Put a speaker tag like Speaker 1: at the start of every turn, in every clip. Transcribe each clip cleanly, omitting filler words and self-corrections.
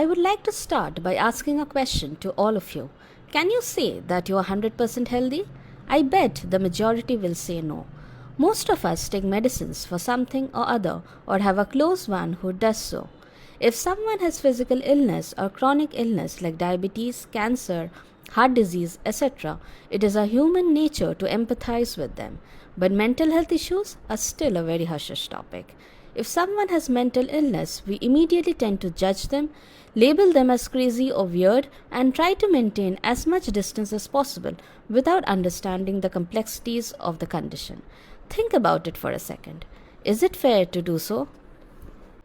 Speaker 1: I would like to start by asking a question to all of you. Can you say that you are 100% healthy? I bet the majority will say no. Most of us take medicines for something or other or have a close one who does so. If someone has physical illness or chronic illness like diabetes, cancer, heart disease, etc., it is a human nature to empathize with them. But mental health issues are still a very hush-hush topic. If someone has mental illness, we immediately tend to judge them, label them as crazy or weird, and try to maintain as much distance as possible without understanding the complexities of the condition. Think about it for a second. Is it fair to do so?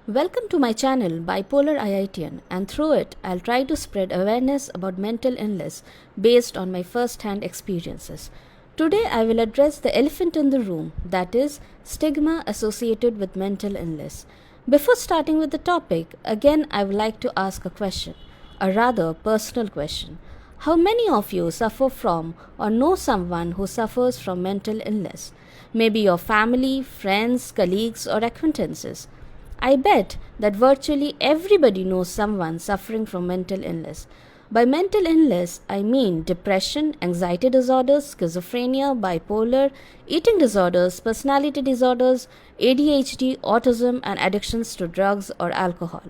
Speaker 1: Welcome to my channel BipolarIITian, and through it I'll try to spread awareness about mental illness based on my first-hand experiences. Today I will address the elephant in the room, that is, stigma associated with mental illness. Before starting with the topic, again I would like to ask a question, a rather personal question. How many of you suffer from or know someone who suffers from mental illness? Maybe your family, friends, colleagues, or acquaintances. I bet that virtually everybody knows someone suffering from mental illness. By mental illness, I mean depression, anxiety disorders, schizophrenia, bipolar, eating disorders, personality disorders, ADHD, autism, and addictions to drugs or alcohol.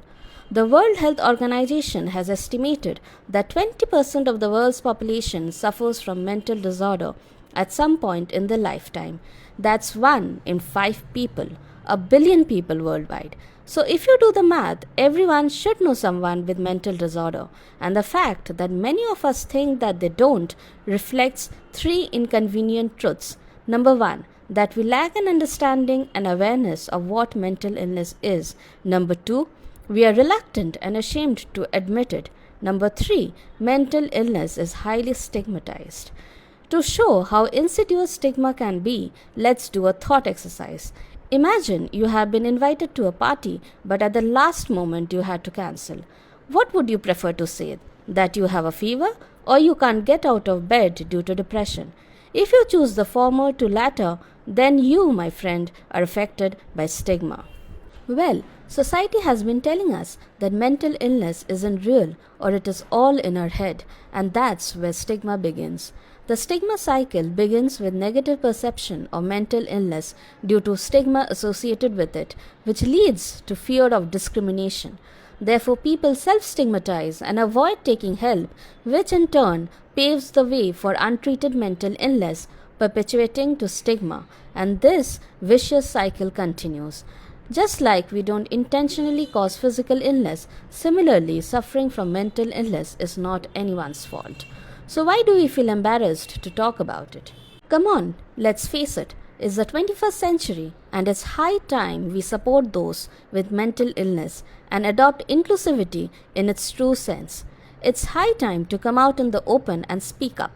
Speaker 1: The World Health Organization has estimated that 20% of the world's population suffers from mental disorder at some point in their lifetime. That's 1 in 5 people. 1 billion people worldwide. So if you do the math, everyone should know someone with mental disorder. And the fact that many of us think that they don't reflects 3 inconvenient truths. Number 1, that we lack an understanding and awareness of what mental illness is. Number 2, we are reluctant and ashamed to admit it. Number 3, mental illness is highly stigmatized. To show how insidious stigma can be, let's do a thought exercise. Imagine you have been invited to a party, but at the last moment you had to cancel. What would you prefer to say? That you have a fever or you can't get out of bed due to depression? If you choose the former to latter, then you, my friend, are affected by stigma. Well, society has been telling us that mental illness isn't real or it is all in our head, and that's where stigma begins. The stigma cycle begins with negative perception of mental illness due to stigma associated with it, which leads to fear of discrimination. Therefore, people self-stigmatize and avoid taking help, which in turn paves the way for untreated mental illness, perpetuating to stigma, and this vicious cycle continues. Just like we don't intentionally cause physical illness, similarly, suffering from mental illness is not anyone's fault. So why do we feel embarrassed to talk about it? Come on, let's face it, it's the 21st century and it's high time we support those with mental illness and adopt inclusivity in its true sense. It's high time to come out in the open and speak up.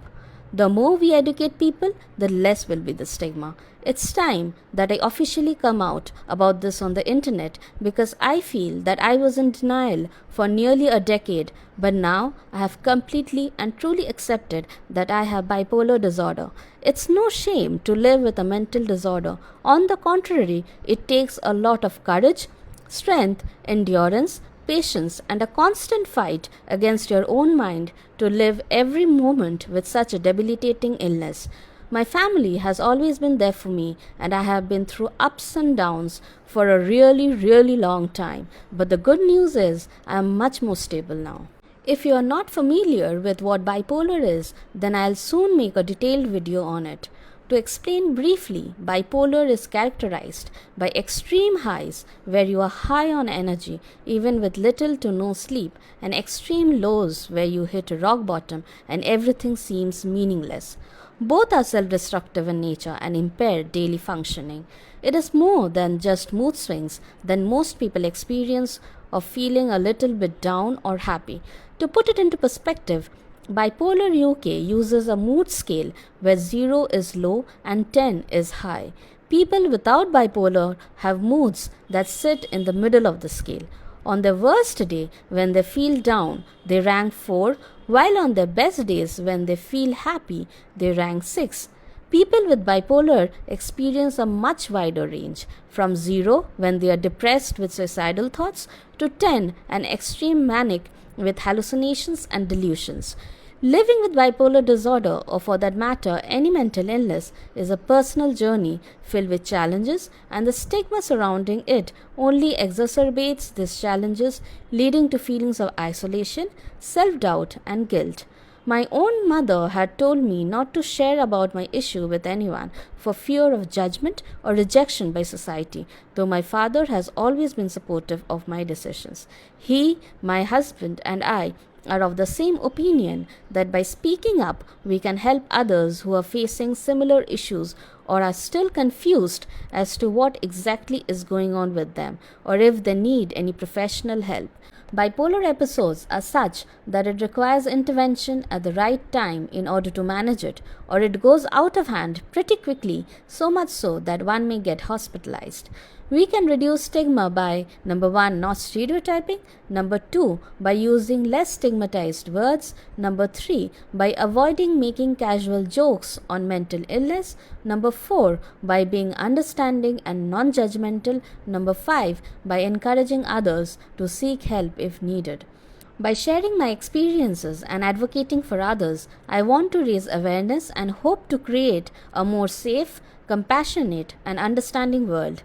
Speaker 1: The more we educate people, the less will be the stigma. It's time that I officially come out about this on the internet because I feel that I was in denial for nearly a decade, but now I have completely and truly accepted that I have bipolar disorder. It's no shame to live with a mental disorder. On the contrary, it takes a lot of courage, strength, endurance, patience, and a constant fight against your own mind to live every moment with such a debilitating illness. My family has always been there for me, and I have been through ups and downs for a really long time. But the good news is I am much more stable now. If you are not familiar with what bipolar is, then I'll soon make a detailed video on it. To explain briefly, bipolar is characterized by extreme highs where you are high on energy even with little to no sleep, and extreme lows where you hit rock bottom and everything seems meaningless. Both are self-destructive in nature and impair daily functioning. It is more than just mood swings that most people experience of feeling a little bit down or happy. To put it into perspective, Bipolar UK uses a mood scale where 0 is low and 10 is high. People without bipolar have moods that sit in the middle of the scale. On their worst day, when they feel down, they rank 4, while on their best days, when they feel happy, they rank 6. People with bipolar experience a much wider range, from 0 when they are depressed with suicidal thoughts to 10 and extreme manic with hallucinations and delusions. Living with bipolar disorder, or for that matter, any mental illness, is a personal journey filled with challenges, and the stigma surrounding it only exacerbates these challenges, leading to feelings of isolation, self doubt, and guilt. My own mother had told me not to share about my issue with anyone for fear of judgment or rejection by society, though my father has always been supportive of my decisions. He, my husband, and I are of the same opinion that by speaking up, we can help others who are facing similar issues or are still confused as to what exactly is going on with them or if they need any professional help. Bipolar episodes are such that it requires intervention at the right time in order to manage it, or it goes out of hand pretty quickly, so much so that one may get hospitalized. We can reduce stigma by number 1, not stereotyping, number 2, by using less stigmatized words, number 3, by avoiding making casual jokes on mental illness, number 4, by being understanding and non-judgmental, number 5, by encouraging others to seek help if needed. By sharing my experiences and advocating for others, I want to raise awareness and hope to create a more safe, compassionate, and understanding world.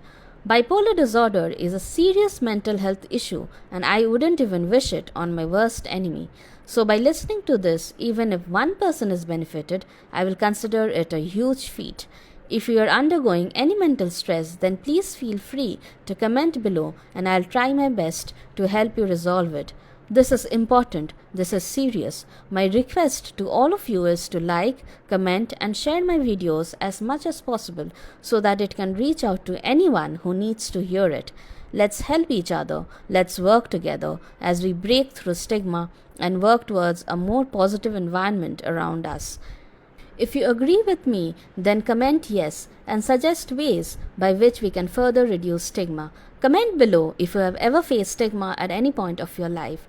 Speaker 1: Bipolar disorder is a serious mental health issue, and I wouldn't even wish it on my worst enemy. So, by listening to this, even if one person is benefited, I will consider it a huge feat. If you are undergoing any mental stress, then please feel free to comment below, and I'll try my best to help you resolve it. This is important. This is serious. My request to all of you is to like, comment, and share my videos as much as possible so that it can reach out to anyone who needs to hear it. Let's help each other. Let's work together as we break through stigma and work towards a more positive environment around us. If you agree with me, then comment yes and suggest ways by which we can further reduce stigma. Comment below if you have ever faced stigma at any point of your life.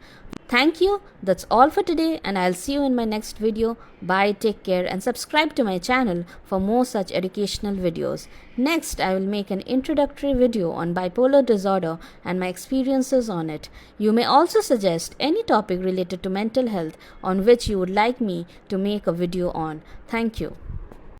Speaker 1: Thank you. That's all for today, and I'll see you in my next video. Bye, take care, and subscribe to my channel for more such educational videos. Next, I will make an introductory video on bipolar disorder and my experiences on it. You may also suggest any topic related to mental health on which you would like me to make a video on. Thank you.